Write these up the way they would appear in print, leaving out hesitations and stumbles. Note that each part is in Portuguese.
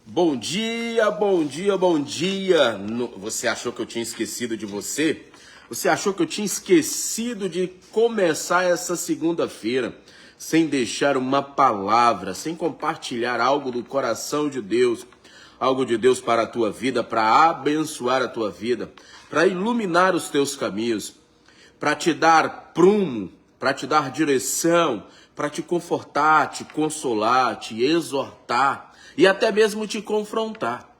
Bom dia, bom dia, bom dia. Você achou que eu tinha esquecido de você? Você achou que eu tinha esquecido de começar essa segunda-feira sem deixar uma palavra, sem compartilhar algo do coração de Deus, algo de Deus para a tua vida, para abençoar a tua vida, para iluminar os teus caminhos, para te dar prumo, para te dar direção, para te confortar, te consolar, te exortar e até mesmo te confrontar.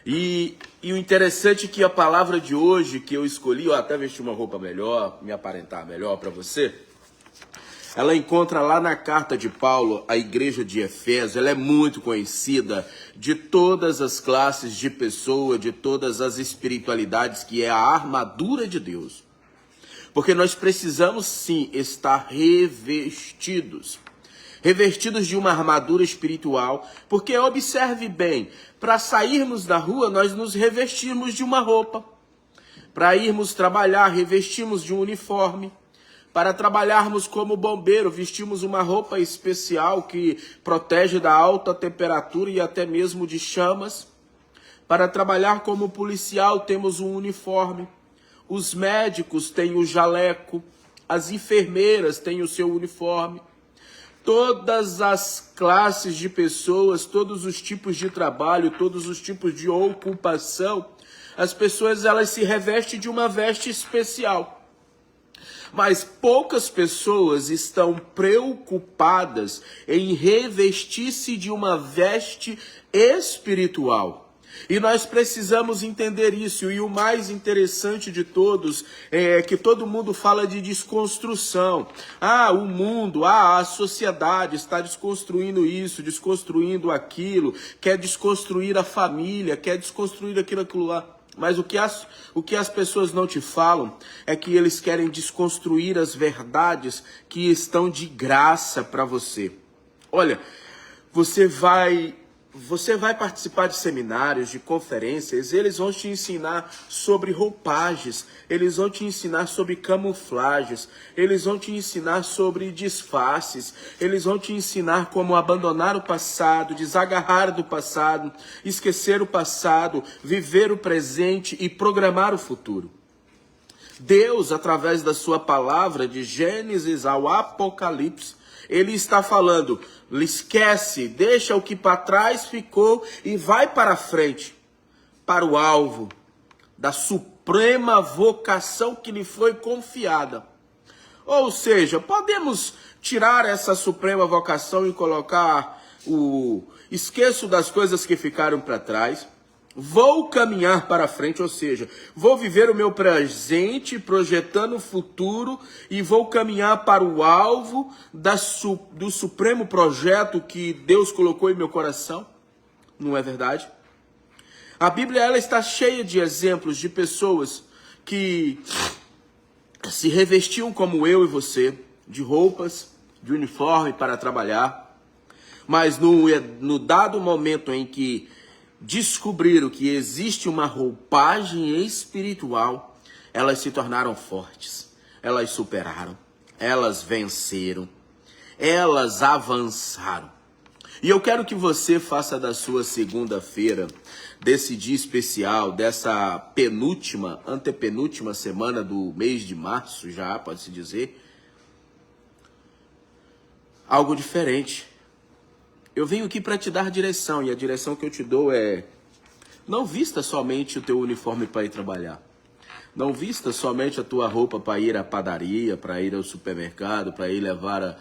E o interessante é que a palavra de hoje que eu escolhi, eu até vestir uma roupa melhor, me aparentar melhor para você, ela encontra lá na carta de Paulo, à igreja de Efésios. Ela é muito conhecida de todas as classes de pessoa, de todas as espiritualidades, que é a armadura de Deus. Porque nós precisamos sim estar revestidos de uma armadura espiritual, porque observe bem, para sairmos da rua nós nos revestimos de uma roupa, para irmos trabalhar revestimos de um uniforme, para trabalharmos como bombeiro vestimos uma roupa especial que protege da alta temperatura e até mesmo de chamas, para trabalhar como policial temos um uniforme, os médicos têm o jaleco, as enfermeiras têm o seu uniforme. Todas as classes de pessoas, todos os tipos de trabalho, todos os tipos de ocupação, as pessoas elas se revestem de uma veste especial. Mas poucas pessoas estão preocupadas em revestir-se de uma veste espiritual. E nós precisamos entender isso. E o mais interessante de todos é que todo mundo fala de desconstrução. O mundo, a sociedade está desconstruindo isso, desconstruindo aquilo, quer desconstruir a família, quer desconstruir aquilo lá. Mas o que as pessoas não te falam é que eles querem desconstruir as verdades que estão de graça para você. Olha, você vai participar de seminários, de conferências, eles vão te ensinar sobre roupagens, eles vão te ensinar sobre camuflagens, eles vão te ensinar sobre disfarces, eles vão te ensinar como abandonar o passado, desagarrar do passado, esquecer o passado, viver o presente e programar o futuro. Deus, através da sua palavra, de Gênesis ao Apocalipse, ele está falando, esquece, deixa o que para trás ficou e vai para frente, para o alvo da suprema vocação que lhe foi confiada. Ou seja, podemos tirar essa suprema vocação e colocar esqueço das coisas que ficaram para trás. Vou caminhar para frente, ou seja, vou viver o meu presente, projetando o futuro e vou caminhar para o alvo do supremo projeto que Deus colocou em meu coração. Não é verdade? A Bíblia ela está cheia de exemplos de pessoas que se revestiam como eu e você, de roupas, de uniforme para trabalhar, mas no dado momento em que descobriram que existe uma roupagem espiritual, elas se tornaram fortes, elas superaram, elas venceram, elas avançaram. E eu quero que você faça da sua segunda-feira, desse dia especial, dessa antepenúltima semana do mês de março, já pode-se dizer, algo diferente. Eu venho aqui para te dar direção, e a direção que eu te dou é: não vista somente o teu uniforme para ir trabalhar. Não vista somente a tua roupa para ir à padaria, para ir ao supermercado, para ir levar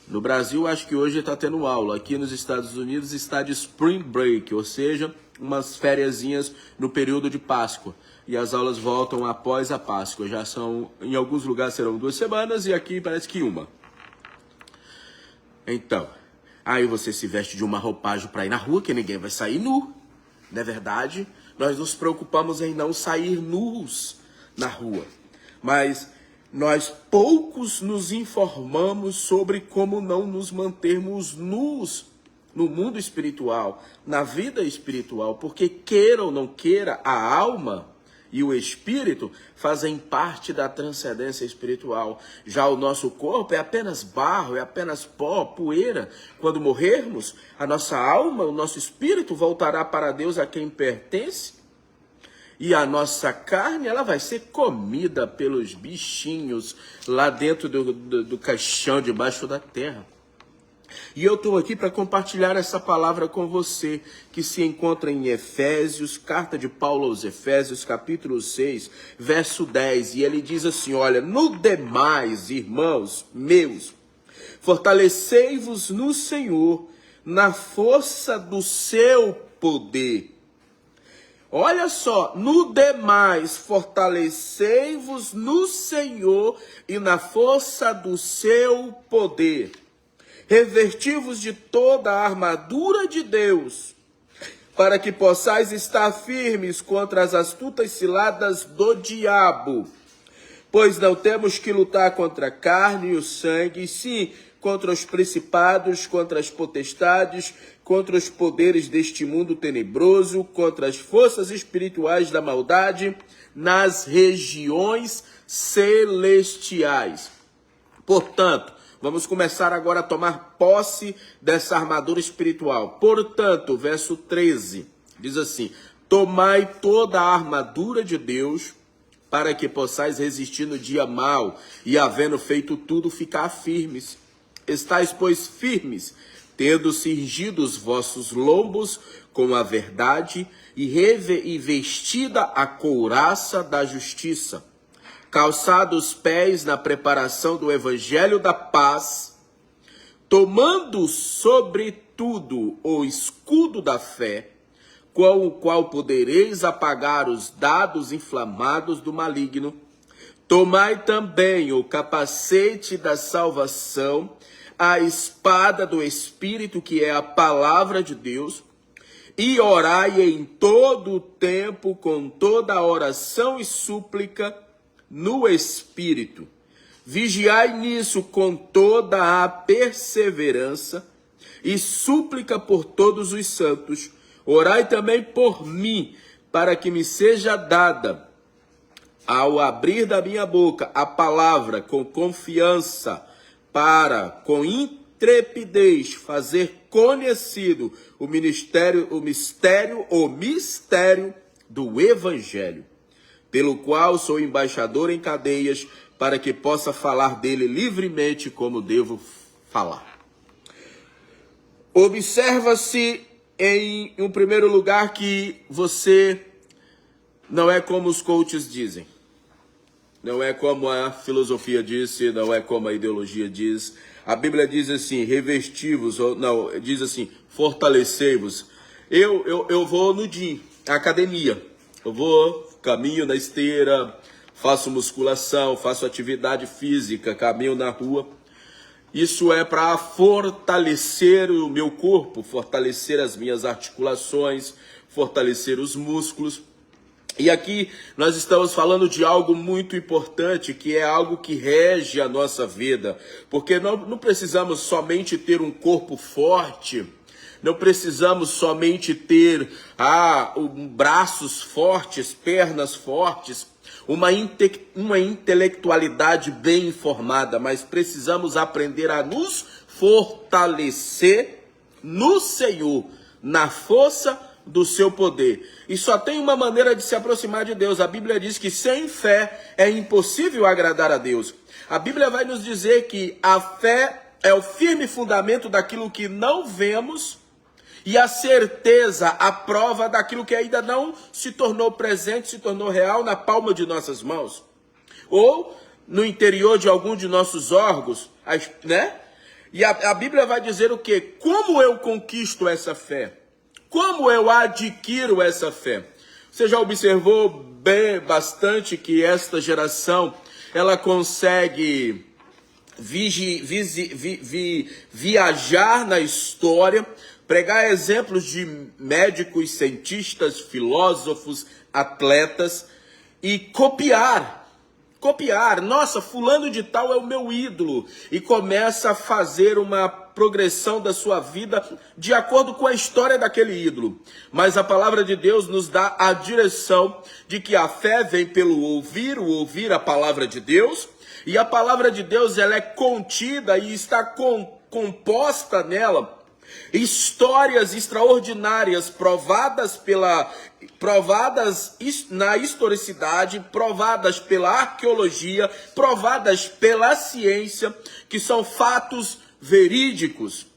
No Brasil, acho que hoje está tendo aula. Aqui nos Estados Unidos está de Spring Break, ou seja, umas fériasinhas no período de Páscoa. E as aulas voltam após a Páscoa. Já são, em alguns lugares serão 2 semanas e aqui parece que 1. Então, aí você se veste de uma roupagem para ir na rua, que ninguém vai sair nu, não é verdade? Nós nos preocupamos em não sair nus na rua, mas nós poucos nos informamos sobre como não nos mantermos nus no mundo espiritual, na vida espiritual, porque queira ou não queira, a alma, e o espírito fazem parte da transcendência espiritual. Já o nosso corpo é apenas barro, é apenas pó, poeira. Quando morrermos, a nossa alma, o nosso espírito voltará para Deus, a quem pertence. E a nossa carne, ela vai ser comida pelos bichinhos lá dentro do caixão, debaixo da terra. E eu estou aqui para compartilhar essa palavra com você, que se encontra em Efésios, carta de Paulo aos Efésios, capítulo 6, verso 10. E ele diz assim, olha, no demais, irmãos meus, fortalecei-vos no Senhor, na força do seu poder. Olha só, no demais, fortalecei-vos no Senhor e na força do seu poder. Revesti-vos de toda a armadura de Deus, para que possais estar firmes contra as astutas ciladas do diabo. Pois não temos que lutar contra a carne e o sangue, sim, contra os principados, contra as potestades, contra os poderes deste mundo tenebroso, contra as forças espirituais da maldade nas regiões celestiais. Portanto, vamos começar agora a tomar posse dessa armadura espiritual. Portanto, verso 13, diz assim, tomai toda a armadura de Deus, para que possais resistir no dia mau, e havendo feito tudo, ficar firmes. Estais, pois, firmes, tendo cingido os vossos lombos com a verdade, e vestida a couraça da justiça, calçado os pés na preparação do evangelho da paz, tomando sobretudo o escudo da fé, com o qual podereis apagar os dardos inflamados do maligno. Tomai também o capacete da salvação, a espada do Espírito, que é a palavra de Deus, e orai em todo o tempo, com toda a oração e súplica, no Espírito. Vigiai nisso com toda a perseverança e súplica por todos os santos. Orai também por mim, para que me seja dada, ao abrir da minha boca, a palavra com confiança, para, com intrepidez, fazer conhecido o mistério do Evangelho, pelo qual sou embaixador em cadeias, para que possa falar dele livremente como devo falar. Observa-se em um primeiro lugar que você não é como os coaches dizem. Não é como a filosofia disse, não é como a ideologia diz. A Bíblia diz assim, revesti-vos, não, diz assim, fortalecei-vos. Eu vou no gym, academia. Eu vou, caminho na esteira, faço musculação, faço atividade física, caminho na rua. Isso é para fortalecer o meu corpo, fortalecer as minhas articulações, fortalecer os músculos. E aqui nós estamos falando de algo muito importante, que é algo que rege a nossa vida. Porque não precisamos somente ter um corpo forte, não precisamos somente ter braços fortes, pernas fortes, uma intelectualidade bem informada, mas precisamos aprender a nos fortalecer no Senhor, na força do seu poder. E só tem uma maneira de se aproximar de Deus. A Bíblia diz que sem fé é impossível agradar a Deus. A Bíblia vai nos dizer que a fé é o firme fundamento daquilo que não vemos e a certeza, a prova daquilo que ainda não se tornou presente, se tornou real na palma de nossas mãos. Ou no interior de algum de nossos órgãos, né? E a Bíblia vai dizer o quê? Como eu conquisto essa fé? Como eu adquiro essa fé? Você já observou bastante que esta geração, ela consegue viajar na história, pregar exemplos de médicos, cientistas, filósofos, atletas e copiar. Nossa, fulano de tal é o meu ídolo. E começa a fazer uma progressão da sua vida de acordo com a história daquele ídolo. Mas a palavra de Deus nos dá a direção de que a fé vem pelo ouvir, o ouvir a palavra de Deus, e a palavra de Deus ela é contida e está composta nela histórias extraordinárias provadas na historicidade, provadas pela arqueologia, provadas pela ciência, que são fatos verídicos.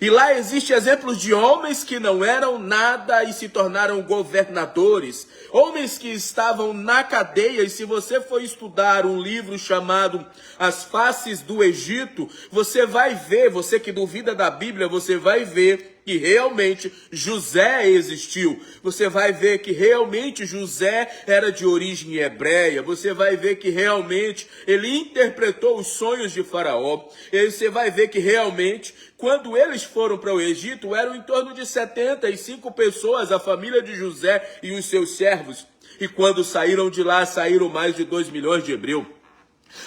E lá existem exemplos de homens que não eram nada e se tornaram governadores. Homens que estavam na cadeia, e se você for estudar um livro chamado As Faces do Egito, você vai ver, você que duvida da Bíblia, você vai ver que realmente José existiu. Você vai ver que realmente José era de origem hebreia. Você vai ver que realmente ele interpretou os sonhos de Faraó. E você vai ver que realmente, quando eles foram para o Egito, eram em torno de 75 pessoas, a família de José e os seus servos. E quando saíram de lá, saíram mais de 2 milhões de hebreus.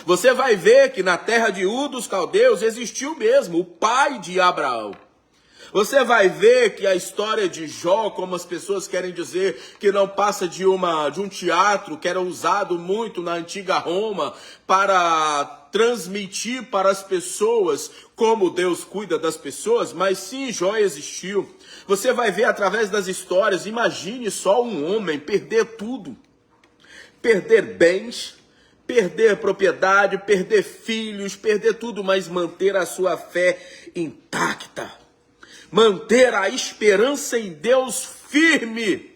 Você vai ver que na terra de Ur dos Caldeus existiu mesmo o pai de Abraão. Você vai ver que a história de Jó, como as pessoas querem dizer, que não passa de um teatro que era usado muito na antiga Roma para transmitir para as pessoas como Deus cuida das pessoas, mas sim, Jó existiu. Você vai ver através das histórias, imagine só um homem perder tudo, perder bens, perder propriedade, perder filhos, perder tudo, mas manter a sua fé intacta. Manter a esperança em Deus firme.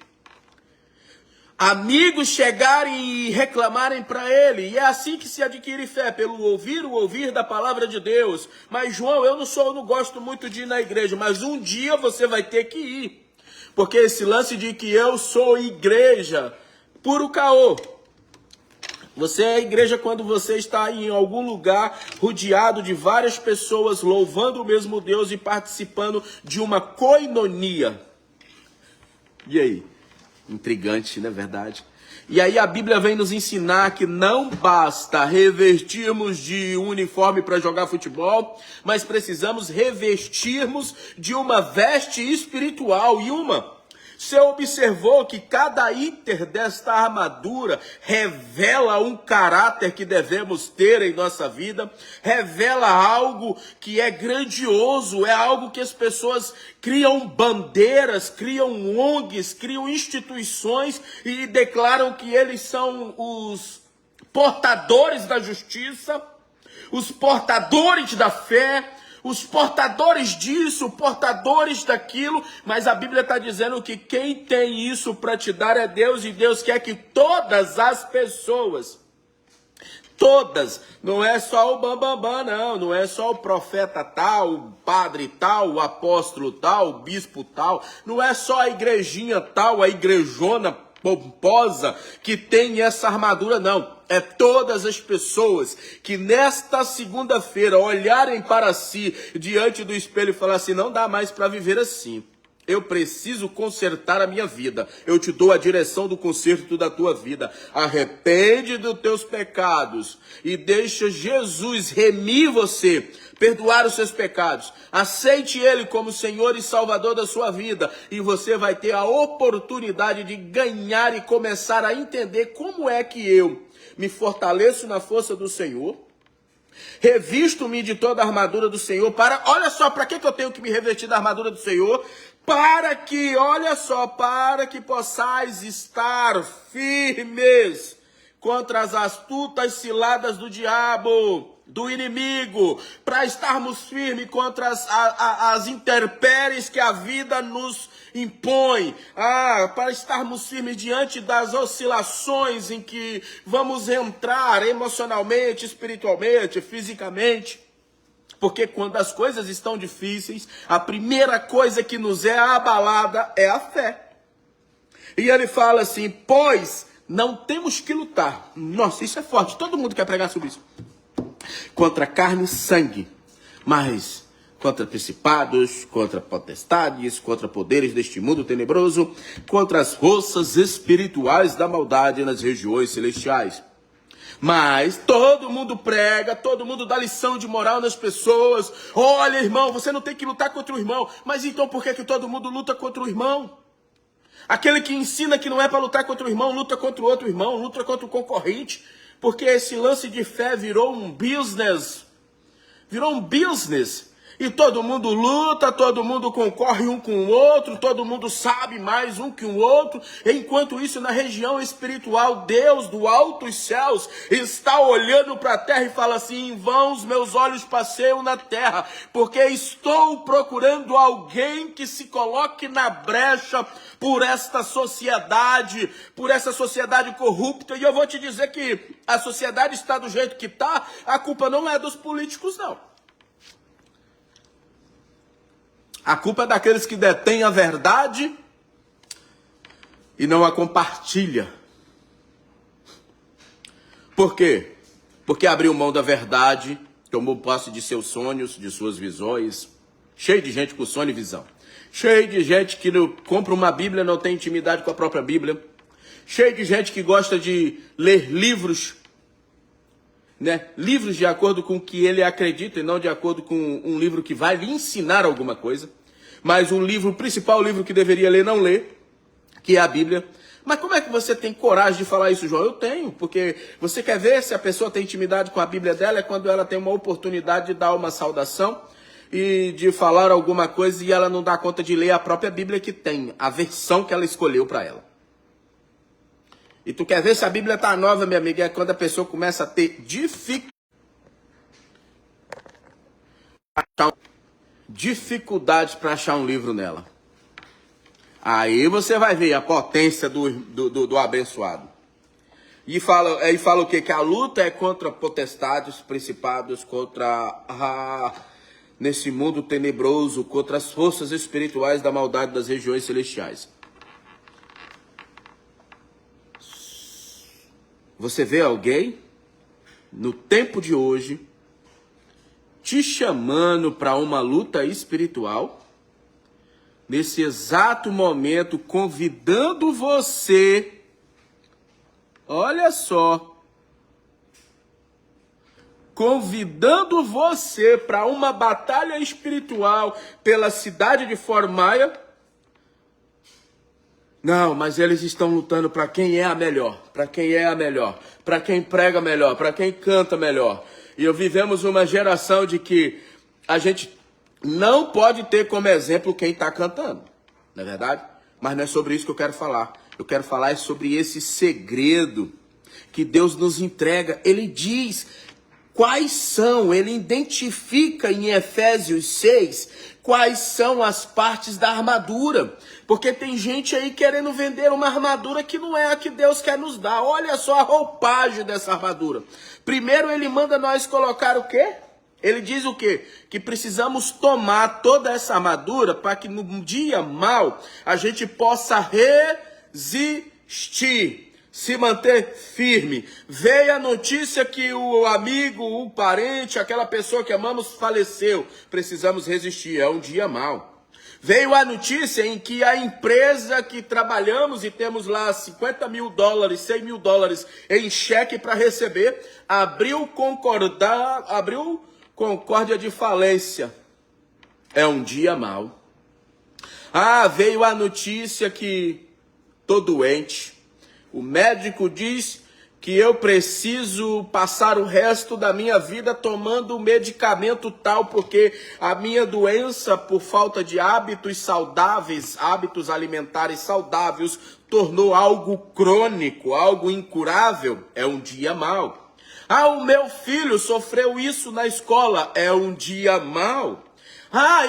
Amigos chegarem e reclamarem para ele. E é assim que se adquire fé, pelo ouvir, o ouvir da palavra de Deus. Mas João, eu não gosto muito de ir na igreja, mas um dia você vai ter que ir. Porque esse lance de que eu sou igreja, puro caô. Você é igreja quando você está em algum lugar rodeado de várias pessoas louvando o mesmo Deus e participando de uma koinonia. E aí? Intrigante, não é verdade? E aí a Bíblia vem nos ensinar que não basta revestirmos de um uniforme para jogar futebol, mas precisamos revestirmos de uma veste espiritual. E você observou que cada item desta armadura revela um caráter que devemos ter em nossa vida, revela algo que é grandioso, é algo que as pessoas criam bandeiras, criam ONGs, criam instituições e declaram que eles são os portadores da justiça, os portadores da fé, os portadores disso, portadores daquilo, mas a Bíblia está dizendo que quem tem isso para te dar é Deus, e Deus quer que todas as pessoas, todas, não é só o bambambam, não é só o profeta tal, o padre tal, o apóstolo tal, o bispo tal, não é só a igrejinha tal, a igrejona pomposa que tem essa armadura, não. É todas as pessoas que nesta segunda-feira olharem para si diante do espelho e falar assim, não dá mais para viver assim. Eu preciso consertar a minha vida. Eu te dou a direção do conserto da tua vida. Arrepende dos teus pecados e deixa Jesus remir você, perdoar os seus pecados. Aceite Ele como Senhor e Salvador da sua vida e você vai ter a oportunidade de ganhar e começar a entender como é que eu me fortaleço na força do Senhor, revisto-me de toda a armadura do Senhor olha só, para que eu tenho que me revestir da armadura do Senhor? Para que possais estar firmes contra as astutas ciladas do diabo, do inimigo, para estarmos firmes contra as intempéries que a vida nos impõe, para estarmos firmes diante das oscilações em que vamos entrar emocionalmente, espiritualmente, fisicamente. Porque quando as coisas estão difíceis, a primeira coisa que nos é abalada é a fé. E ele fala assim, pois não temos que lutar. Nossa, isso é forte, todo mundo quer pregar sobre isso. Contra carne e sangue, mas contra principados, contra potestades, contra poderes deste mundo tenebroso, contra as forças espirituais da maldade nas regiões celestiais. Mas todo mundo prega, todo mundo dá lição de moral nas pessoas. Olha, irmão, você não tem que lutar contra o irmão. Mas então por que todo mundo luta contra o irmão? Aquele que ensina que não é para lutar contra o irmão, luta contra o outro irmão, luta contra o concorrente. Porque esse lance de fé virou um business. Virou um business. E todo mundo luta, todo mundo concorre um com o outro, todo mundo sabe mais um que o outro. Enquanto isso, na região espiritual, Deus do altos céus está olhando para a terra e fala assim: em vão os meus olhos passeiam na terra, porque estou procurando alguém que se coloque na brecha por essa sociedade corrupta. E eu vou te dizer que a sociedade está do jeito que está, a culpa não é dos políticos, não. A culpa é daqueles que detêm a verdade e não a compartilha. Por quê? Porque abriu mão da verdade, tomou posse de seus sonhos, de suas visões. Cheio de gente com sonho e visão. Cheio de gente que compra uma Bíblia e não tem intimidade com a própria Bíblia. Cheio de gente que gosta de ler livros, né? Livros de acordo com o que ele acredita e não de acordo com um livro que vai lhe ensinar alguma coisa. Mas o principal livro que deveria ler, não lê, que é a Bíblia. Mas como é que você tem coragem de falar isso, João? Eu tenho, porque você quer ver se a pessoa tem intimidade com a Bíblia dela, é quando ela tem uma oportunidade de dar uma saudação e de falar alguma coisa e ela não dá conta de ler a própria Bíblia que tem, a versão que ela escolheu para ela. E tu quer ver se a Bíblia tá nova, minha amiga, é quando a pessoa começa a ter dificuldade para achar um livro nela. Aí você vai ver a potência do abençoado. E fala o quê? Que a luta é contra potestades, principados, nesse mundo tenebroso, contra as forças espirituais da maldade das regiões celestiais. Você vê alguém, no tempo de hoje, te chamando para uma luta espiritual, nesse exato momento, convidando você, olha só, convidando você para uma batalha espiritual pela cidade de Fort Myers. Não, mas eles estão lutando para quem é a melhor, para quem é a melhor, para quem prega melhor, para quem canta melhor. E vivemos uma geração de que a gente não pode ter como exemplo quem está cantando, não é verdade? Mas não é sobre isso que eu quero falar. Eu quero falar sobre esse segredo que Deus nos entrega. Ele diz quais são, ele identifica em Efésios 6 quais são as partes da armadura. Porque tem gente aí querendo vender uma armadura que não é a que Deus quer nos dar. Olha só a roupagem dessa armadura. Primeiro ele manda nós colocar o quê? Ele diz o quê? Que precisamos tomar toda essa armadura para que no dia mau a gente possa resistir. Se manter firme. Veio a notícia que o amigo, o parente, aquela pessoa que amamos faleceu. Precisamos resistir, é um dia mau. Veio a notícia em que a empresa que trabalhamos e temos lá $50 mil, $100 mil em cheque para receber, abriu concórdia de falência. É um dia mau. Veio a notícia que tô doente. O médico diz que eu preciso passar o resto da minha vida tomando um medicamento tal, porque a minha doença, por falta de hábitos saudáveis, hábitos alimentares saudáveis, tornou algo crônico, algo incurável. É um dia mau. O meu filho sofreu isso na escola. É um dia mau.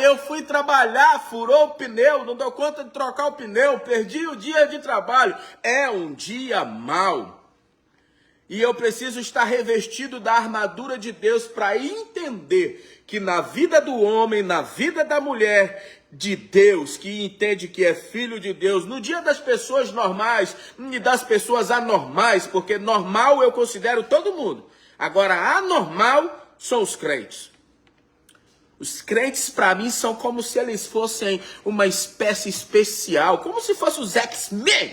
Eu fui trabalhar, furou o pneu, não deu conta de trocar o pneu, perdi o dia de trabalho. É um dia mau. E eu preciso estar revestido da armadura de Deus para entender que na vida do homem, na vida da mulher de Deus, que entende que é filho de Deus, no dia das pessoas normais e das pessoas anormais, porque normal eu considero todo mundo. Agora, anormal são os crentes. Os crentes, para mim, são como se eles fossem uma espécie especial, como se fossem os X-Men,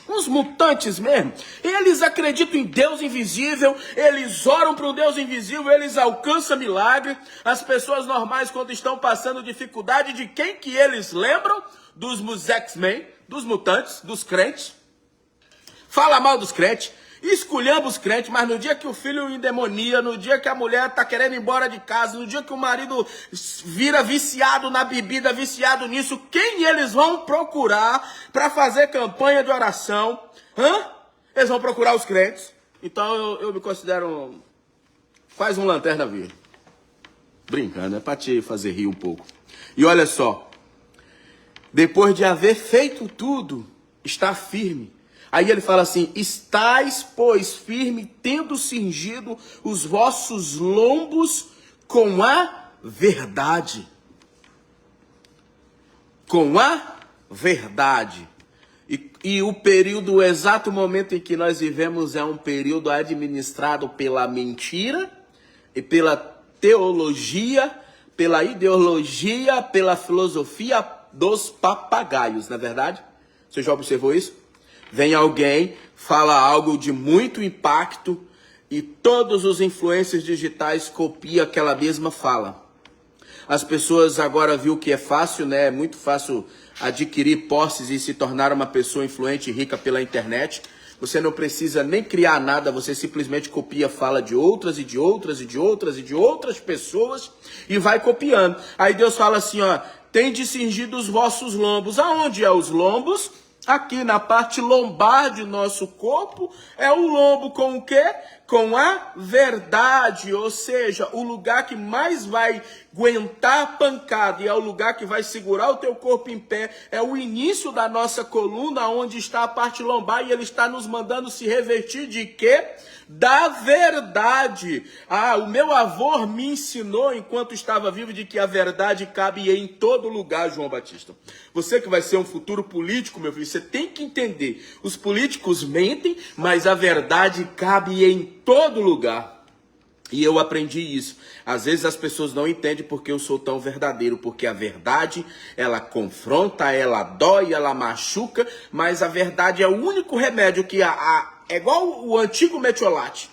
uns mutantes mesmo. Eles acreditam em Deus invisível, eles oram para um Deus invisível, eles alcançam milagre. As pessoas normais, quando estão passando dificuldade, de quem que eles lembram? Dos X-Men, dos mutantes, dos crentes. Fala mal dos crentes, esculhamba os crentes, mas no dia que o filho endemonia, no dia que a mulher está querendo ir embora de casa, no dia que o marido vira viciado na bebida, viciado nisso, quem eles vão procurar para fazer campanha de oração? Eles vão procurar os crentes. Então eu me considero quase um lanterna verde. Brincando, é para te fazer rir um pouco. E olha só, depois de haver feito tudo, está firme. Aí ele fala assim, estais, pois, firme, tendo cingido os vossos lombos com a verdade. Com a verdade. E o período, o exato momento em que nós vivemos é um período administrado pela mentira e pela teologia, pela ideologia, pela filosofia dos papagaios, não é verdade? Você já observou isso? Vem alguém, fala algo de muito impacto e todos os influencers digitais copiam aquela mesma fala. As pessoas agora viram que é fácil, né? É muito fácil adquirir posses e se tornar uma pessoa influente e rica pela internet. Você não precisa nem criar nada, você simplesmente copia a fala de outras e de outras e de outras e de outras pessoas e vai copiando. Aí Deus fala assim, ó, tende cingido os vossos lombos. Aonde é os lombos? Aqui na parte lombar de nosso corpo é o lombo com o quê? Com a verdade, ou seja, o lugar que mais vai aguentar a pancada e é o lugar que vai segurar o teu corpo em pé, é o início da nossa coluna, onde está a parte lombar, e ele está nos mandando se revestir de quê? Da verdade. O meu avô me ensinou, enquanto estava vivo, de que a verdade cabe em todo lugar, João Batista. Você que vai ser um futuro político, meu filho, você tem que entender. Os políticos mentem, mas a verdade cabe em todo lugar. E eu aprendi isso. Às vezes as pessoas não entendem porque eu sou tão verdadeiro, porque a verdade, ela confronta, ela dói, ela machuca, mas a verdade é o único remédio que é igual o antigo metiolate.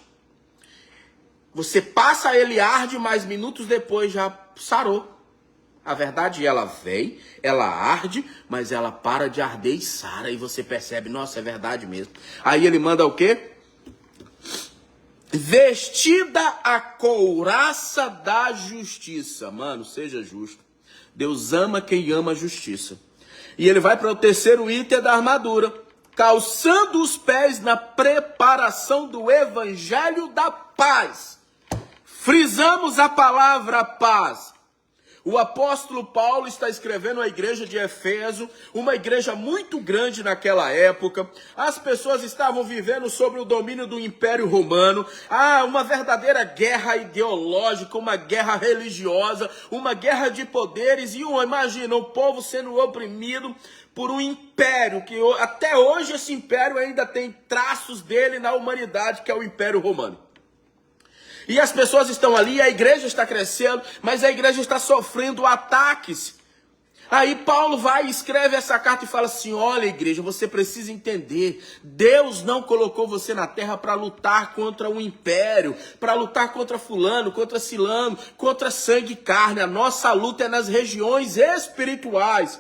Você passa, ele arde, mas minutos depois já sarou. A verdade, ela vem, ela arde, mas ela para de arder e sara. E você percebe, nossa, é verdade mesmo. Aí ele manda o quê? Vestida a couraça da justiça. Mano, seja justo. Deus ama quem ama a justiça. E ele vai para o terceiro item da armadura. Calçando os pés na preparação do evangelho da paz. Frisamos a palavra paz. O apóstolo Paulo está escrevendo a igreja de Éfeso, uma igreja muito grande naquela época. As pessoas estavam vivendo sob o domínio do Império Romano. Uma verdadeira guerra ideológica, uma guerra religiosa, uma guerra de poderes. E imagina, o povo sendo oprimido por um império, que até hoje esse império ainda tem traços dele na humanidade, que é o Império Romano. E as pessoas estão ali, a igreja está crescendo, mas a igreja está sofrendo ataques. Aí Paulo vai e escreve essa carta e fala assim, olha igreja, você precisa entender, Deus não colocou você na terra para lutar contra um império, para lutar contra fulano, contra cilano, contra sangue e carne. A nossa luta é nas regiões espirituais.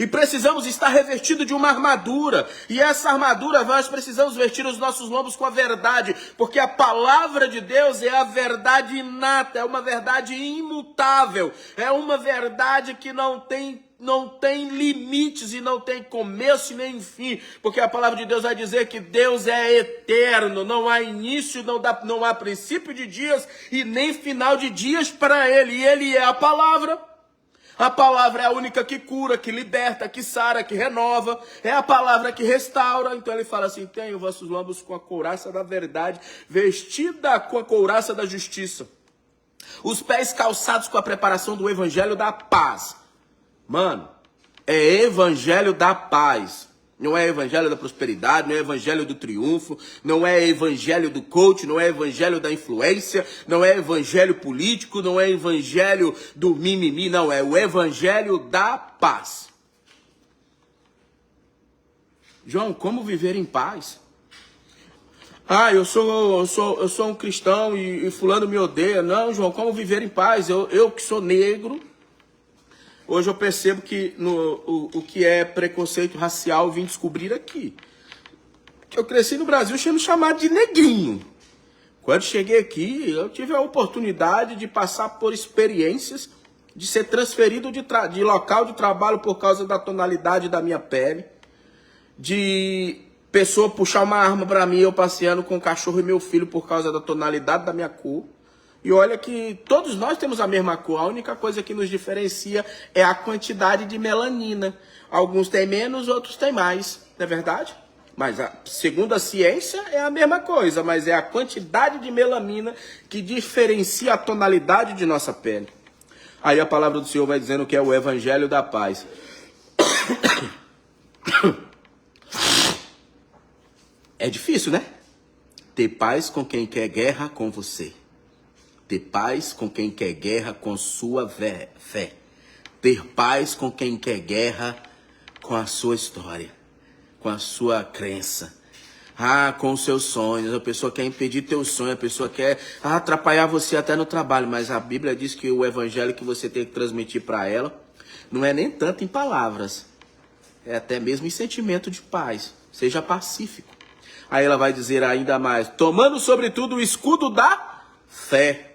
E precisamos estar revestidos de uma armadura. E essa armadura nós precisamos vestir os nossos lombos com a verdade. Porque a palavra de Deus é a verdade inata. É uma verdade imutável. É uma verdade que não tem limites e não tem começo e nem fim. Porque a palavra de Deus vai dizer que Deus é eterno. Não há início, não há princípio de dias e nem final de dias para Ele. E Ele é a palavra. A palavra é a única que cura, que liberta, que sara, que renova. É a palavra que restaura. Então ele fala assim, tenho vossos lombos com a couraça da verdade, vestida com a couraça da justiça. Os pés calçados com a preparação do evangelho da paz. Mano, é evangelho da paz. Não é evangelho da prosperidade, não é evangelho do triunfo, não é evangelho do coach, não é evangelho da influência, não é evangelho político, não é evangelho do mimimi, não, é o evangelho da paz. João, como viver em paz? Ah, eu sou um cristão e fulano me odeia. Não, João, como viver em paz? Eu que sou negro, hoje eu percebo que o que é preconceito racial eu vim descobrir aqui. Eu cresci no Brasil sendo chamado de neguinho. Quando cheguei aqui, eu tive a oportunidade de passar por experiências, de ser transferido de local de trabalho por causa da tonalidade da minha pele, de pessoa puxar uma arma para mim, eu passeando com o cachorro e meu filho por causa da tonalidade da minha cor. E olha que todos nós temos a mesma cor, a única coisa que nos diferencia é a quantidade de melanina. Alguns têm menos, outros têm mais, não é verdade? Mas, segundo a ciência, é a mesma coisa, mas é a quantidade de melanina que diferencia a tonalidade de nossa pele. Aí a palavra do Senhor vai dizendo que é o evangelho da paz. É difícil, né? Ter paz com quem quer guerra com você. Ter paz com quem quer guerra com sua fé. Ter paz com quem quer guerra com a sua história, com a sua crença. Com os seus sonhos. A pessoa quer impedir teu sonho, a pessoa quer atrapalhar você até no trabalho. Mas a Bíblia diz que o evangelho que você tem que transmitir para ela não é nem tanto em palavras, é até mesmo em sentimento de paz. Seja pacífico. Aí ela vai dizer ainda mais, tomando sobretudo o escudo da fé.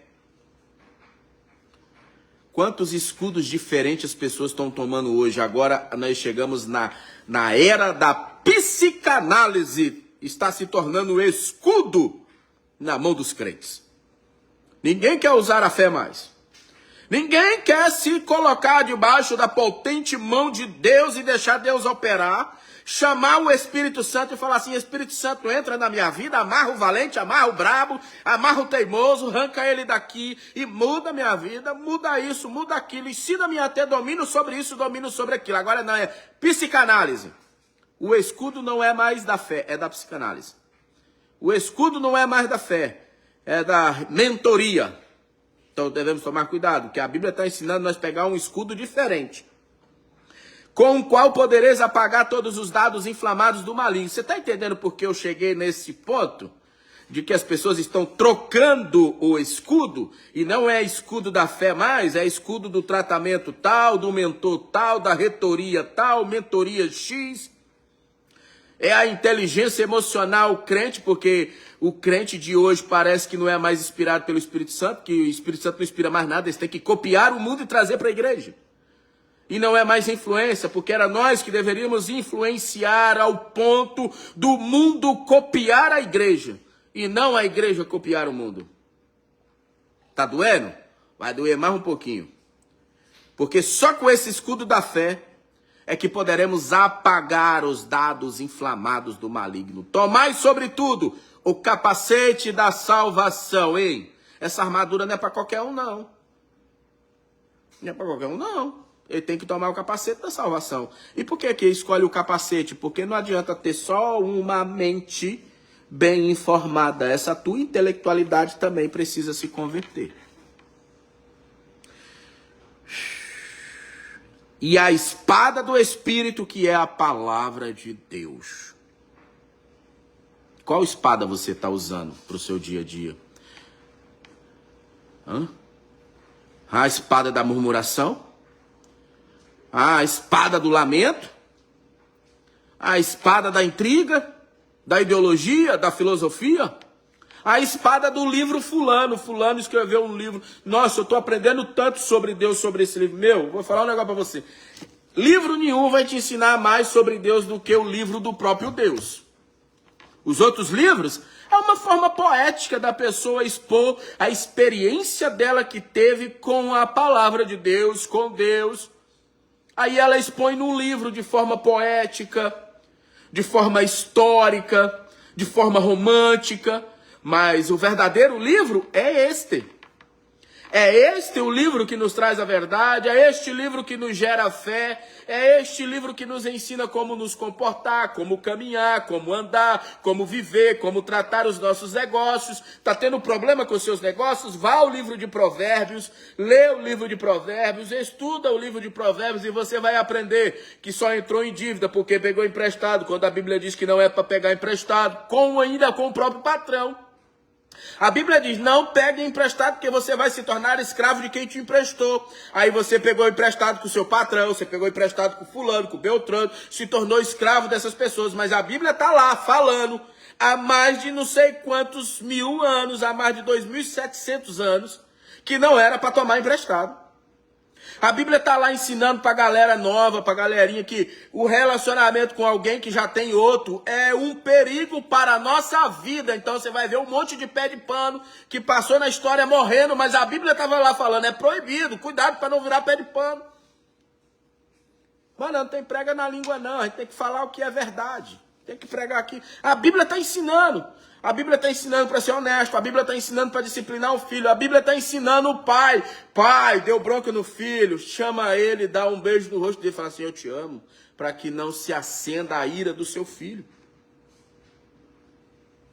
Quantos escudos diferentes as pessoas estão tomando hoje? Agora nós chegamos na era da psicanálise. Está se tornando escudo na mão dos crentes. Ninguém quer usar a fé mais. Ninguém quer se colocar debaixo da potente mão de Deus e deixar Deus operar. Chamar o Espírito Santo e falar assim, Espírito Santo, entra na minha vida, amarra o valente, amarra o brabo, amarra o teimoso, arranca ele daqui e muda a minha vida, muda isso, muda aquilo, ensina-me a ter domínio sobre isso, domínio sobre aquilo. Agora não é psicanálise. O escudo não é mais da fé, é da psicanálise. O escudo não é mais da fé, é da mentoria. Então devemos tomar cuidado, porque a Bíblia está ensinando nós pegar um escudo diferente, com o qual podereis apagar todos os dados inflamados do maligno. Você está entendendo por que eu cheguei nesse ponto? De que as pessoas estão trocando o escudo, e não é escudo da fé mais, é escudo do tratamento tal, do mentor tal, da retoria tal, mentoria X. É a inteligência emocional crente, porque o crente de hoje parece que não é mais inspirado pelo Espírito Santo, que o Espírito Santo não inspira mais nada, eles têm que copiar o mundo e trazer para a igreja. E não é mais influência, porque era nós que deveríamos influenciar ao ponto do mundo copiar a igreja. E não a igreja copiar o mundo. Tá doendo? Vai doer mais um pouquinho. Porque só com esse escudo da fé é que poderemos apagar os dados inflamados do maligno. Tomai, sobretudo, o capacete da salvação, hein? Essa armadura não é para qualquer um, não. Não é para qualquer um, não. Ele tem que tomar o capacete da salvação. E por que escolhe o capacete? Porque não adianta ter só uma mente bem informada. Essa tua intelectualidade também precisa se converter. E a espada do Espírito, que é a palavra de Deus. Qual espada você está usando para o seu dia a dia? A espada da murmuração? A espada do lamento? A espada da intriga? Da ideologia? Da filosofia? A espada do livro fulano. Fulano escreveu um livro. Nossa, eu estou aprendendo tanto sobre Deus, sobre esse livro. Vou falar um negócio para você. Livro nenhum vai te ensinar mais sobre Deus do que o livro do próprio Deus. Os outros livros é uma forma poética da pessoa expor a experiência dela que teve com a palavra de Deus, com Deus. Aí ela expõe num livro de forma poética, de forma histórica, de forma romântica. Mas o verdadeiro livro é este. É este o livro que nos traz a verdade, é este livro que nos gera fé, é este livro que nos ensina como nos comportar, como caminhar, como andar, como viver, como tratar os nossos negócios. Está tendo problema com os seus negócios? Vá ao livro de Provérbios, lê o livro de Provérbios, estuda o livro de Provérbios e você vai aprender que só entrou em dívida porque pegou emprestado, quando a Bíblia diz que não é para pegar emprestado, ainda com o próprio patrão. A Bíblia diz, não pegue emprestado porque você vai se tornar escravo de quem te emprestou. Aí você pegou emprestado com o seu patrão, você pegou emprestado com fulano, com Beltrano, se tornou escravo dessas pessoas. Mas a Bíblia está lá falando há mais de não sei quantos mil anos, há mais de 2.700 anos, que não era para tomar emprestado. A Bíblia está lá ensinando para a galera nova, para a galerinha, que o relacionamento com alguém que já tem outro é um perigo para a nossa vida. Então você vai ver um monte de pé de pano que passou na história morrendo, mas a Bíblia estava lá falando, é proibido, cuidado para não virar pé de pano. Mano, não tem prega na língua não, a gente tem que falar o que é verdade. Tem que pregar aqui. A Bíblia está ensinando. A Bíblia está ensinando para ser honesto. A Bíblia está ensinando para disciplinar o filho. A Bíblia está ensinando o pai. Pai, deu bronca no filho. Chama ele, dá um beijo no rosto dele e fala assim, eu te amo. Para que não se acenda a ira do seu filho.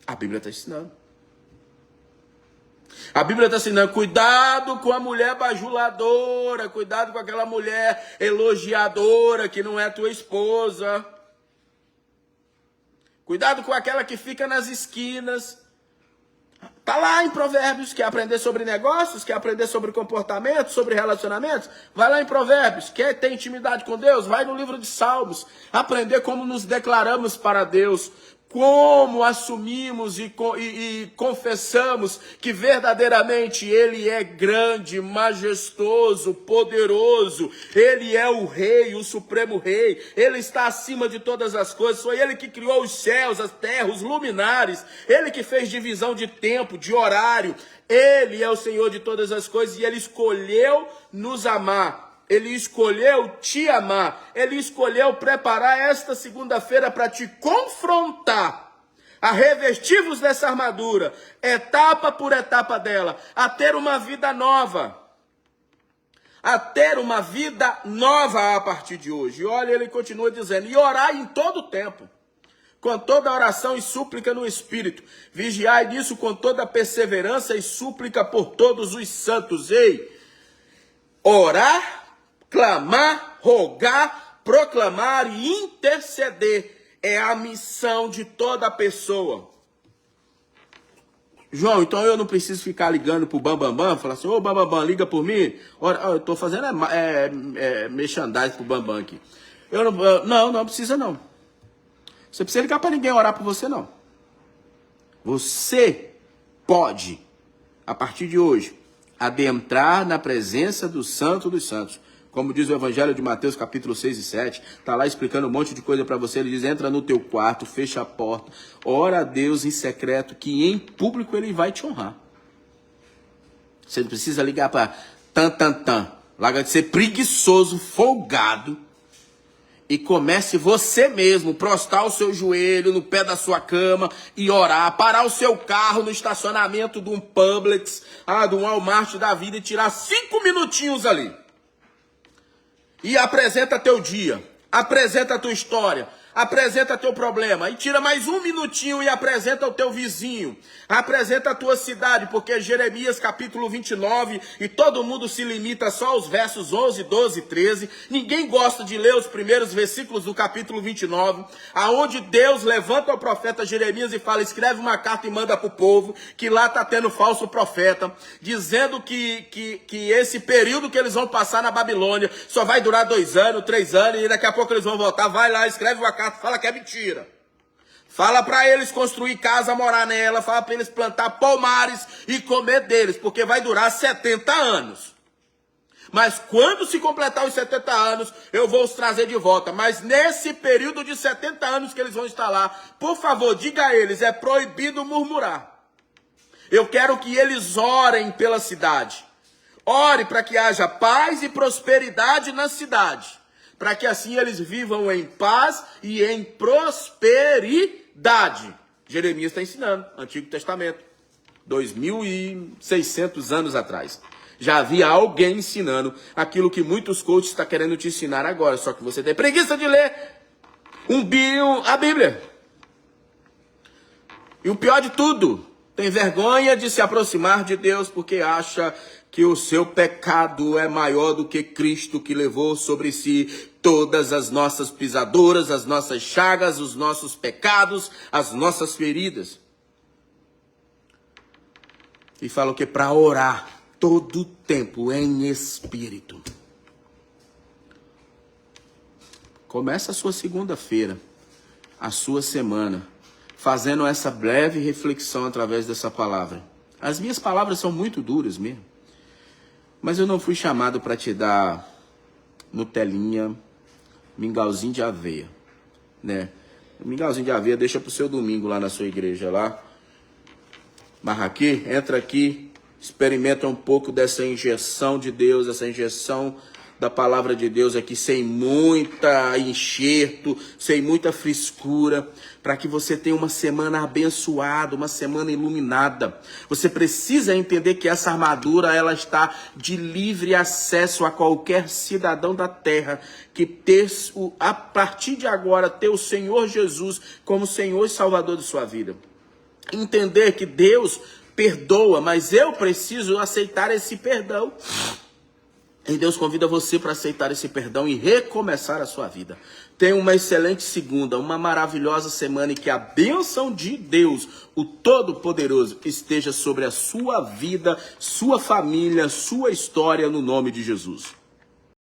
A Bíblia está ensinando. A Bíblia está ensinando, cuidado com a mulher bajuladora. Cuidado com aquela mulher elogiadora que não é tua esposa. Cuidado com aquela que fica nas esquinas. Está lá em Provérbios. Quer aprender sobre negócios? Quer aprender sobre comportamento? Sobre relacionamentos? Vai lá em Provérbios. Quer ter intimidade com Deus? Vai no livro de Salmos. Aprender como nos declaramos para Deus. Como assumimos e confessamos que verdadeiramente Ele é grande, majestoso, poderoso. Ele é o Rei, o Supremo Rei. Ele está acima de todas as coisas. Foi Ele que criou os céus, a terra, os luminares. Ele que fez divisão de tempo, de horário. Ele é o Senhor de todas as coisas e Ele escolheu nos amar. Ele escolheu te amar. Ele escolheu preparar esta segunda-feira para te confrontar, a revestir-vos dessa armadura, etapa por etapa dela, a ter uma vida nova. A ter uma vida nova a partir de hoje. E olha, ele continua dizendo, e orar em todo o tempo, com toda oração e súplica no Espírito. Vigiai nisso com toda perseverança e súplica por todos os santos. Ei, orar, clamar, rogar, proclamar e interceder é a missão de toda pessoa. João, então eu não preciso ficar ligando pro Bambambam, falar assim, ô Bambambam, liga por mim. Ora, eu tô fazendo merchandising pro Bambam aqui. Não precisa não. Você precisa ligar para ninguém orar por você não. Você pode, a partir de hoje, adentrar na presença do Santo dos Santos. Como diz o Evangelho de Mateus, capítulo 6 e 7, está lá explicando um monte de coisa para você. Ele diz, entra no teu quarto, fecha a porta, ora a Deus em secreto, que em público Ele vai te honrar. Você não precisa ligar para larga de ser preguiçoso, folgado, e comece você mesmo, prostrar o seu joelho no pé da sua cama e orar, parar o seu carro no estacionamento de um Publix, de um Walmart da vida e tirar 5 minutinhos ali. E apresenta teu dia, apresenta a tua história, apresenta teu problema. E tira mais 1 minutinho e apresenta o teu vizinho. Apresenta a tua cidade, porque Jeremias capítulo 29, e todo mundo se limita só aos versos 11, 12 e 13. Ninguém gosta de ler os primeiros versículos do capítulo 29, aonde Deus levanta o profeta Jeremias e fala, escreve uma carta e manda para o povo, que lá está tendo falso profeta, dizendo que esse período que eles vão passar na Babilônia só vai durar 2 anos, 3 anos, e daqui a pouco eles vão voltar. Vai lá, escreve uma carta, fala que é mentira. Fala para eles construir casa, morar nela, fala para eles plantar pomares e comer deles, porque vai durar 70 anos. Mas quando se completar os 70 anos, eu vou os trazer de volta. Mas nesse período de 70 anos que eles vão estar lá, por favor, diga a eles, é proibido murmurar. Eu quero que eles orem pela cidade. Ore para que haja paz e prosperidade na cidade, para que assim eles vivam em paz e em prosperidade. Jeremias está ensinando, Antigo Testamento, 2.600 anos atrás. Já havia alguém ensinando aquilo que muitos coaches estão querendo te ensinar agora. Só que você tem preguiça de ler a Bíblia. E o pior de tudo, tem vergonha de se aproximar de Deus porque acha que o seu pecado é maior do que Cristo, que levou sobre si todas as nossas pisaduras, as nossas chagas, os nossos pecados, as nossas feridas. E fala que para orar todo o tempo em espírito. Começa a sua segunda-feira, a sua semana, fazendo essa breve reflexão através dessa palavra. As minhas palavras são muito duras mesmo. Mas eu não fui chamado para te dar Nutelinha, mingauzinho de aveia, né? Mingauzinho de aveia deixa pro seu domingo lá na sua igreja lá. Mas aqui, entra aqui, experimenta um pouco dessa injeção de Deus, essa injeção da palavra de Deus aqui, sem muita enxerto, sem muita frescura, para que você tenha uma semana abençoada, uma semana iluminada. Você precisa entender que essa armadura, ela está de livre acesso a qualquer cidadão da terra que a partir de agora, ter o Senhor Jesus como Senhor e Salvador de sua vida. Entender que Deus perdoa, mas eu preciso aceitar esse perdão. E Deus convida você para aceitar esse perdão e recomeçar a sua vida. Tenha uma excelente segunda, uma maravilhosa semana e que a bênção de Deus, o Todo-Poderoso, esteja sobre a sua vida, sua família, sua história, no nome de Jesus.